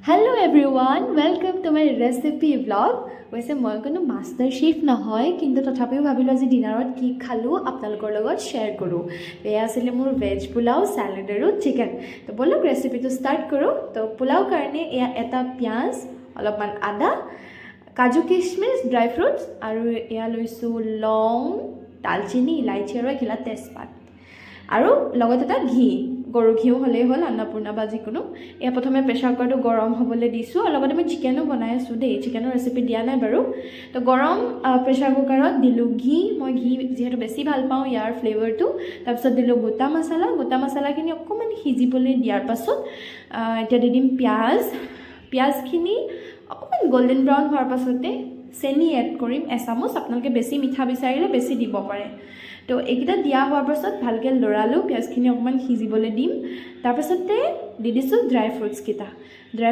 Hello everyone, welcome to my recipe vlog. वैसे মই কোনো মাষ্টাৰ শেফ নহয় কিন্তু তথাপিও ভাবিলোঁ আজি ডিনাৰত কি খালোঁ আপোনালোকৰ লগত শ্বেয়াৰ কৰোঁ। এয়া আছিলে মোৰ ভেজ পোলাও, সালাড আৰু চিকেন। তো বলক ৰেচিপিটো ষ্টাৰ্ট কৰোঁ। তো পোলাও কাৰণে এয়া এটা পিঁয়াজ, অলপমান আদা, কাজু কিশমিশ, ড্ৰাই ফ্ৰুটছ আৰু এয়া লৈছোঁ লং, দালচিনি, ইলাইচি আৰু এখিলা তেজপাত আৰু লগত এটা ঘি, গৰু ঘিউ হ'লেই হ'ল, अन्नपूर्णा বা যিকোনো। এয়া প্ৰথমে প্ৰেছাৰ কুকাৰটো গৰম হ'বলৈ দিছোঁ আৰু লগতে মই চিকেনো বনাই আছোঁ দেই, চিকেনৰ ৰেচিপি দিয়া নাই বাৰু। তো গৰম প্ৰেছাৰ কুকাৰত দিলোঁ ঘি, মই ঘি যিহেতু বেছি ভাল পাওঁ ইয়াৰ ফ্লেভাৰটো। তাৰপিছত দিলোঁ গোটা মছলাখিনি অকণমান সিজিবলৈ দিয়াৰ পাছত এতিয়া দি দিম পিঁয়াজখিনি অকণমান গল্ডেন ব্ৰাউন হোৱাৰ পাছতে চেনি এড কৰিম এচামুচ, আপোনালোকে বেছি মিঠা বিচাৰিলে বেছি দিব পাৰে। তো এইকেইটা দিয়া হোৱাৰ পাছত ভালকৈ লৰালোঁ, পিঁয়াজখিনি অকণমান সিজিবলৈ দিম। তাৰপাছতে দি দিছোঁ ড্ৰাই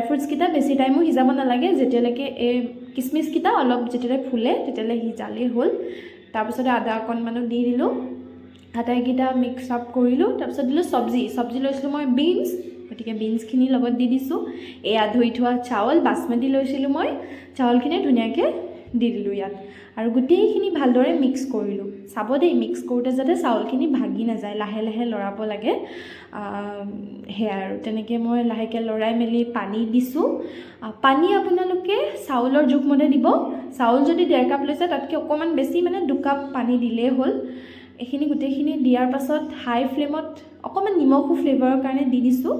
ফ্ৰুটছকেইটা বেছি টাইমো সিজাব নালাগে, যেতিয়ালৈকে এই কিচমিচকেইটা অলপ যেতিয়ালৈ ফুলে তেতিয়ালৈ সিজালেই হ'ল। তাৰপিছতে আদা অকণমানো দি দিলোঁ, আটাইকেইটা মিক্স আপ কৰিলোঁ। তাৰপিছত দিলোঁ চব্জি লৈছিলোঁ মই বিনছ, গতিকে বিনছখিনি লগত দি দিছোঁ। এয়া ধুই থোৱা চাউল, বাচমতি লৈছিলোঁ মই, চাউলখিনি ধুনীয়াকৈ দি দিলোঁ ইয়াত আৰু গোটেইখিনি ভালদৰে মিক্স কৰিলোঁ। চাব দেই, মিক্স কৰোঁতে যাতে চাউলখিনি ভাগি নাযায়, লাহে লাহে লৰাব লাগে। সেয়া আৰু তেনেকৈ মই লাহেকৈ লৰাই মেলি পানী দিছোঁ। পানী আপোনালোকে চাউলৰ জোখমতে দিব। চাউল যদি 1.5 কাপ লৈছে তাতকৈ অকণমান বেছি, মানে 2 কাপ পানী দিলেই হ'ল। এইখিনি গোটেইখিনি দিয়াৰ পাছত হাই ফ্লেমত অকণমান নিমখো ফ্লেভাৰৰ কাৰণে দি দিছোঁ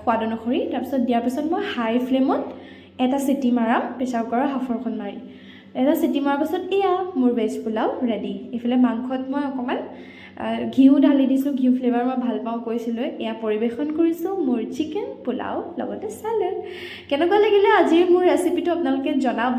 সোৱাদ অনুসৰি। তাৰপিছত দিয়াৰ পাছত মই হাই ফ্লেমত এটা চিটি মাৰাম, প্ৰেছাৰ কুকাৰৰ হাফৰখন মাৰি। এটা চিটি মৰাৰ পাছত এয়া মোৰ ভেজ পোলাও ৰেডি। এইফালে মাংসত মই অকণমান ঘিউ ঢালি দিছোঁ, ঘিউ ফ্লেভাৰ মই ভাল পাওঁ কৈছিলোঁ। এয়া পৰিৱেশন কৰিছোঁ মোৰ চিকেন পোলাও লগতে চালাড। কেনেকুৱা লাগিলে আজিৰ মোৰ ৰেচিপিটো আপোনালোকে জনাব।